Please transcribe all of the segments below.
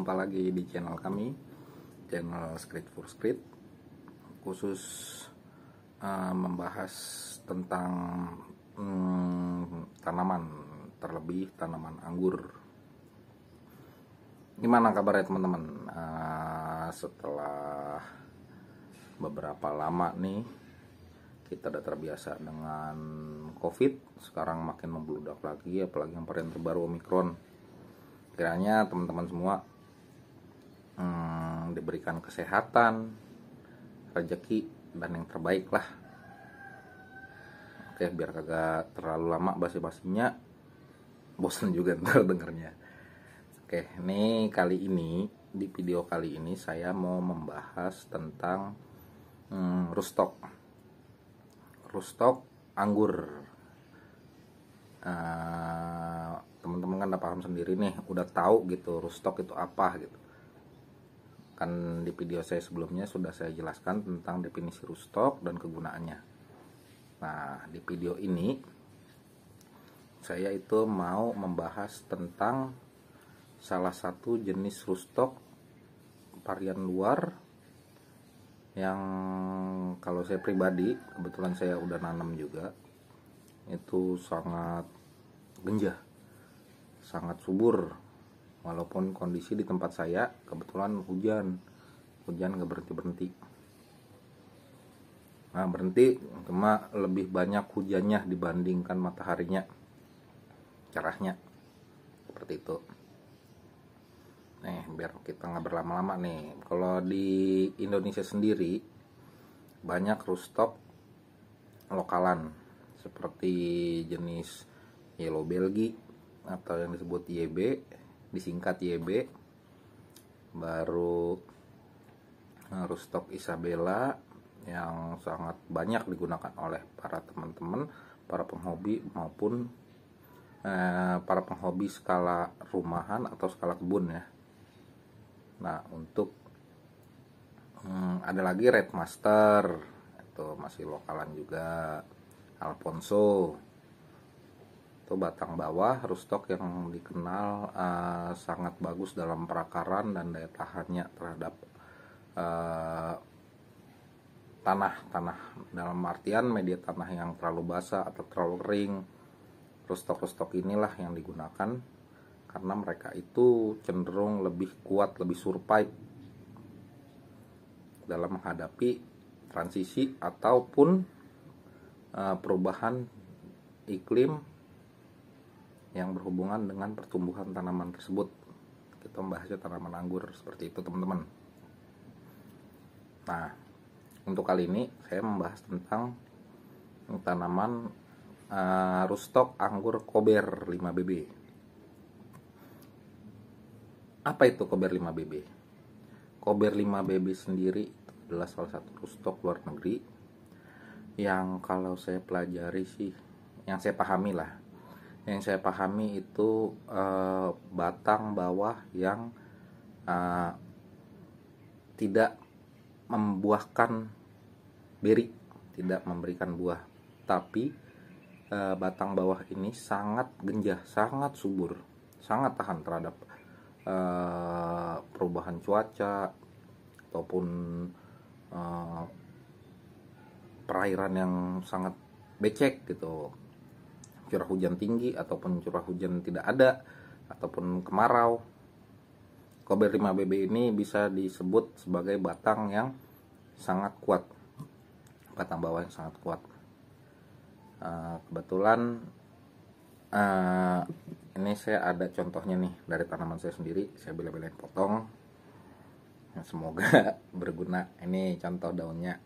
Jumpa lagi di channel kami, channel Script for Script, khusus membahas tentang tanaman, terlebih tanaman anggur. Gimana kabarnya teman-teman? Setelah beberapa lama nih kita udah terbiasa dengan COVID, sekarang makin membludak lagi, apalagi yang varian terbaru Omicron. Kiranya teman-teman semua diberikan kesehatan, rezeki, dan yang terbaik lah. Oke, biar kagak terlalu lama basa-basinya, bosan juga ntar dengernya. Oke, ini di video kali ini saya mau membahas tentang rootstock anggur. Teman-teman kan udah paham sendiri nih, udah tahu gitu rootstock itu apa gitu. Kan di video saya sebelumnya sudah saya jelaskan tentang definisi rootstock dan kegunaannya. Nah, di video ini saya itu mau membahas tentang salah satu jenis rootstock varian luar yang kalau saya pribadi, kebetulan saya udah nanam juga, itu sangat genjah, sangat subur. Walaupun kondisi di tempat saya kebetulan hujan gak berhenti. Nah, berhenti cuma lebih banyak hujannya dibandingkan mataharinya, cerahnya, seperti itu. Nih, biar kita nggak berlama-lama nih. Kalau di Indonesia sendiri banyak rootstock lokalan seperti jenis Yellow Belgique atau yang disebut YB, disingkat YB. Baru rootstock Isabella yang sangat banyak digunakan oleh para teman-teman, para penghobi maupun para penghobi skala rumahan atau skala kebun ya. Nah, untuk ada lagi Red Master, itu masih lokalan juga. Alfonso, itu batang bawah rootstock yang dikenal sangat bagus dalam perakaran dan daya tahannya terhadap tanah dalam artian media tanah yang terlalu basah atau terlalu kering. Rootstock inilah yang digunakan karena mereka itu cenderung lebih kuat, lebih survive dalam menghadapi transisi ataupun perubahan iklim yang berhubungan dengan pertumbuhan tanaman tersebut. Kita membahasnya tanaman anggur seperti itu, teman-teman. Nah, untuk kali ini saya membahas tentang tanaman rootstock anggur Kober 5BB. Apa itu Kober 5BB? Kober 5BB sendiri adalah salah satu rootstock luar negeri yang kalau saya pelajari sih, yang saya pahami itu batang bawah yang tidak membuahkan beri, tidak memberikan buah, tapi batang bawah ini sangat genjah, sangat subur, sangat tahan terhadap perubahan cuaca ataupun perairan yang sangat becek gitu, curah hujan tinggi ataupun curah hujan tidak ada ataupun kemarau. Kober 5BB ini bisa disebut sebagai batang yang sangat kuat, batang bawah yang sangat kuat. Kebetulan ini saya ada contohnya nih dari tanaman saya sendiri, saya bela-belain potong. Semoga berguna. Ini contoh daunnya.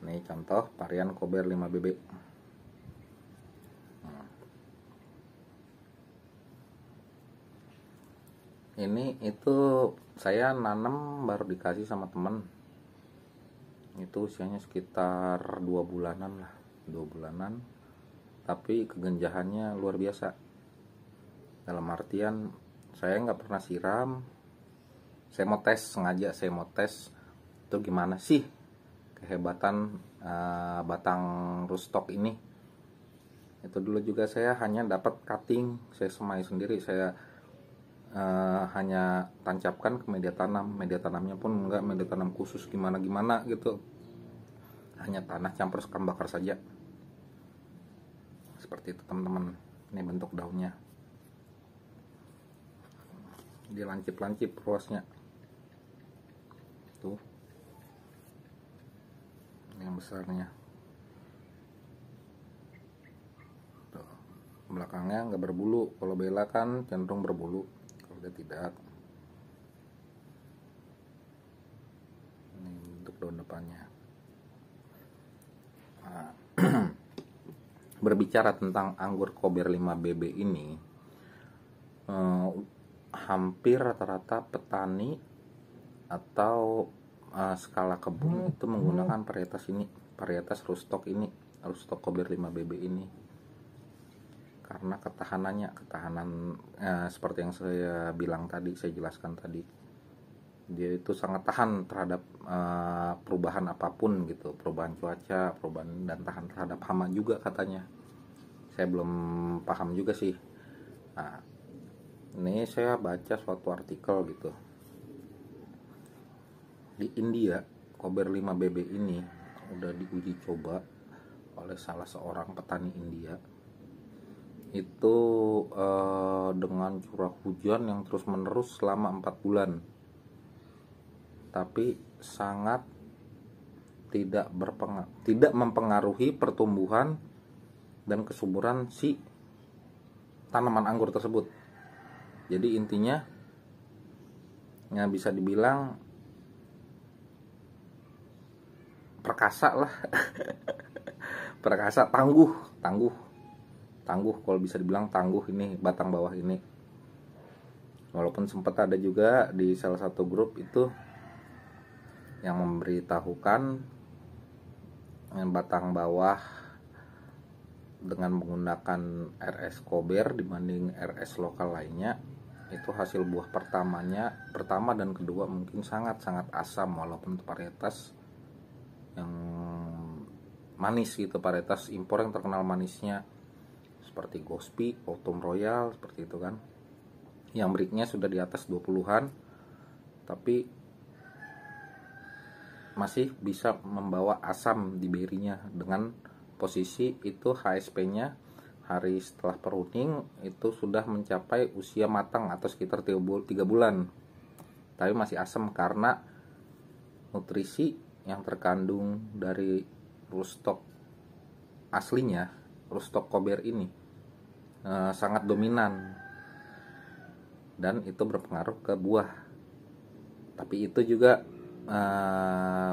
Ini contoh varian Kober 5BB. Ini itu saya nanam baru dikasih sama temen. Itu usianya sekitar 2 bulanan lah, 2 bulanan. Tapi kegenjahannya luar biasa. Dalam artian saya nggak pernah siram. Saya mau tes itu gimana sih kehebatan batang rootstock ini. Itu dulu juga saya hanya dapat cutting, saya semai sendiri, saya hanya tancapkan ke media tanam. Media tanamnya pun enggak media tanam khusus gimana-gimana gitu, hanya tanah campur sekam bakar saja. Seperti itu teman-teman. Ini bentuk daunnya, dilancip-lancip ruasnya tuh, yang besarnya tuh. Belakangnya nggak berbulu. Kalau bela kan cenderung berbulu, kalau dia tidak. Ini bentuk daun depannya. Nah, berbicara tentang anggur Kober 5BB ini, hampir rata-rata petani atau skala kebun itu menggunakan varietas ini, varietas rootstock ini, rootstock Kober 5BB ini, karena ketahanan seperti yang saya bilang tadi, saya jelaskan tadi, dia itu sangat tahan terhadap perubahan apapun gitu, perubahan cuaca, perubahan, dan tahan terhadap hama juga katanya. Saya belum paham juga sih. Nah, ini saya baca suatu artikel gitu, di India Kober 5BB ini udah diuji coba oleh salah seorang petani India itu dengan curah hujan yang terus menerus selama 4 bulan, tapi sangat tidak mempengaruhi pertumbuhan dan kesuburan si tanaman anggur tersebut. Jadi intinya ya bisa dibilang perkasa lah. Perkasa, tangguh kalau bisa dibilang tangguh ini batang bawah ini. Walaupun sempat ada juga di salah satu grup itu yang memberitahukan batang bawah dengan menggunakan RS Kober dibanding RS lokal lainnya, itu hasil buah pertama dan kedua mungkin sangat-sangat asam, walaupun itu varietas yang manis gitu, varietas impor yang terkenal manisnya seperti Gospi, Autumn Royal, seperti itu kan, yang breaknya sudah di atas 20-an, tapi masih bisa membawa asam di berinya, dengan posisi itu HSP-nya hari setelah pruning itu sudah mencapai usia matang atau sekitar 3 bulan, tapi masih asam karena nutrisi yang terkandung dari rootstock aslinya, rootstock Kober ini sangat dominan, dan itu berpengaruh ke buah. Tapi itu juga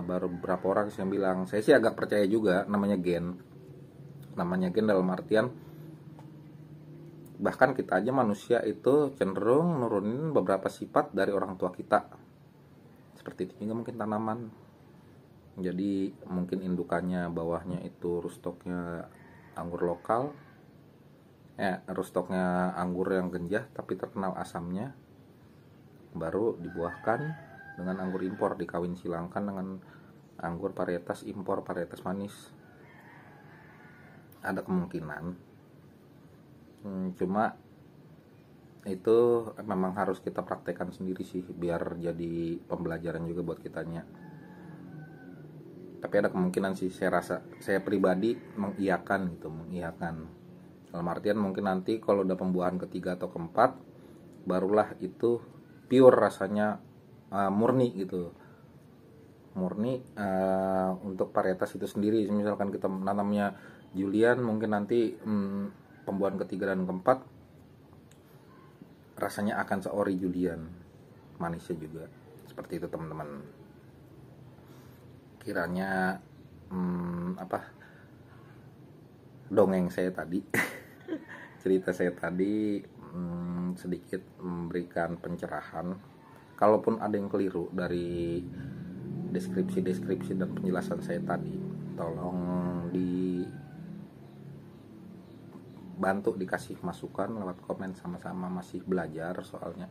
baru beberapa orang yang bilang, saya sih agak percaya juga, namanya gen dalam artian bahkan kita aja manusia itu cenderung nurunin beberapa sifat dari orang tua kita. Seperti itu juga mungkin tanaman. Jadi mungkin indukannya bawahnya itu rootstocknya anggur lokal, rootstocknya anggur yang genjah tapi terkenal asamnya, baru dibuahkan dengan anggur impor, dikawin silangkan dengan anggur varietas impor, varietas manis. Ada kemungkinan, cuma itu memang harus kita praktekkan sendiri sih, biar jadi pembelajaran juga buat kitanya. Tapi ada kemungkinan sih, saya pribadi mengiyakan dalam artian mungkin nanti kalau udah pembuahan ketiga atau keempat, barulah itu pure rasanya, murni gitu, untuk varietas itu sendiri. Misalkan kita nanamnya Julian, mungkin nanti pembuahan ketiga dan keempat rasanya akan seori Julian, manisnya juga. Seperti itu teman-teman. Kiranya dongeng saya tadi cerita saya tadi sedikit memberikan pencerahan. Kalaupun ada yang keliru dari deskripsi dan penjelasan saya tadi, tolong dibantu dikasih masukan lewat komen, sama-sama masih belajar soalnya.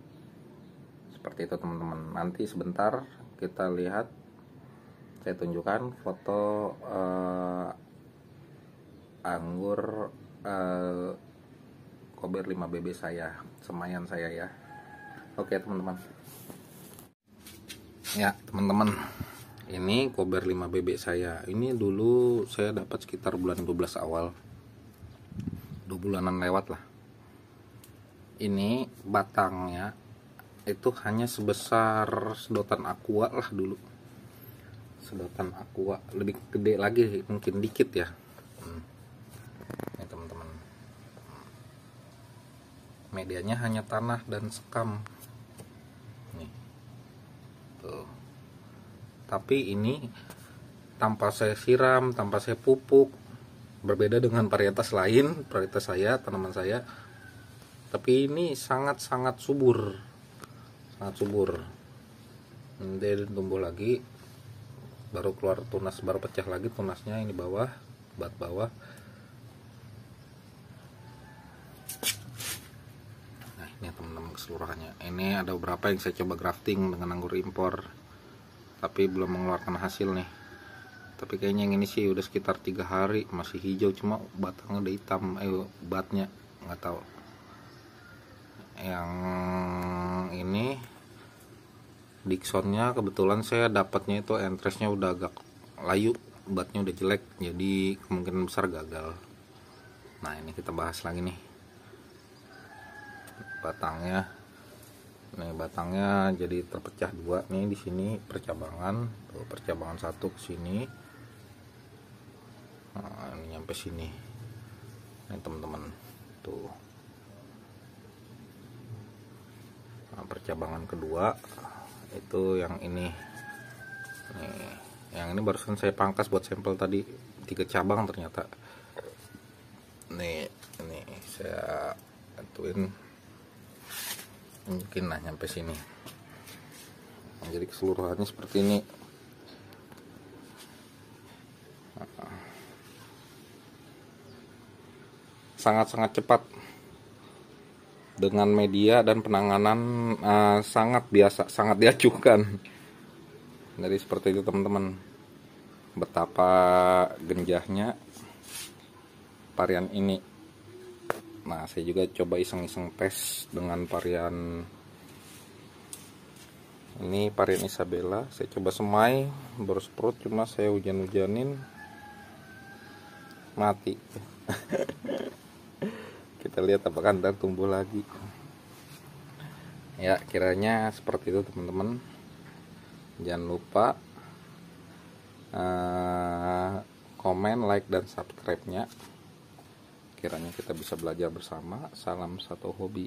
Seperti itu teman-teman. Nanti sebentar kita lihat, saya tunjukkan foto anggur Kober 5BB saya, semayan saya ya. Oke teman-teman, ya teman-teman, ini Kober 5BB saya. Ini dulu saya dapat sekitar bulan 12 awal, 2 bulanan lewat lah. Ini batangnya itu hanya sebesar sedotan aqua lah dulu, sedotan aqua, lebih gede lagi mungkin dikit ya. Ini teman-teman, medianya hanya tanah dan sekam nih tuh. Tapi ini tanpa saya siram, tanpa saya pupuk, berbeda dengan varietas lain, varietas saya, tanaman saya. Tapi ini sangat-sangat subur, sangat subur. Nanti tumbuh lagi, baru keluar tunas, baru pecah lagi tunasnya ini bawah, bat bawah. Nah ini teman-teman keseluruhannya. Ini ada beberapa yang saya coba grafting dengan anggur impor, tapi belum mengeluarkan hasil nih. Tapi kayaknya yang ini sih udah sekitar 3 hari masih hijau, cuma batangnya udah hitam, batnya nggak tahu. Yang ini Dicksonnya kebetulan saya dapatnya itu entresnya udah agak layu, batnya udah jelek, jadi kemungkinan besar gagal. Nah ini kita bahas lagi nih batangnya. Nih batangnya jadi terpecah 2 nih di sini percabangan, tuh percabangan 1 ke sini. Nah, ini nyampe sini. Ini teman-teman tuh. Nah, percabangan kedua itu yang ini. Nih, yang ini barusan saya pangkas buat sampel tadi, 3 cabang ternyata. Nih, ini saya bantuin. Mungkin lah nyampe sini. Nah, jadi keseluruhannya seperti ini. Sangat-sangat cepat dengan media dan penanganan sangat biasa, sangat diajukan. Jadi seperti itu teman-teman, betapa genjahnya varian ini. Nah saya juga coba iseng-iseng tes dengan varian ini, varian Isabella. Saya coba semai, baru sprout, cuma saya hujan-hujanin mati. Kita lihat apakah ntar tumbuh lagi. Ya kiranya seperti itu teman-teman. Jangan lupa komen, like, dan subscribe-nya. Kiranya kita bisa belajar bersama. Salam satu hobi.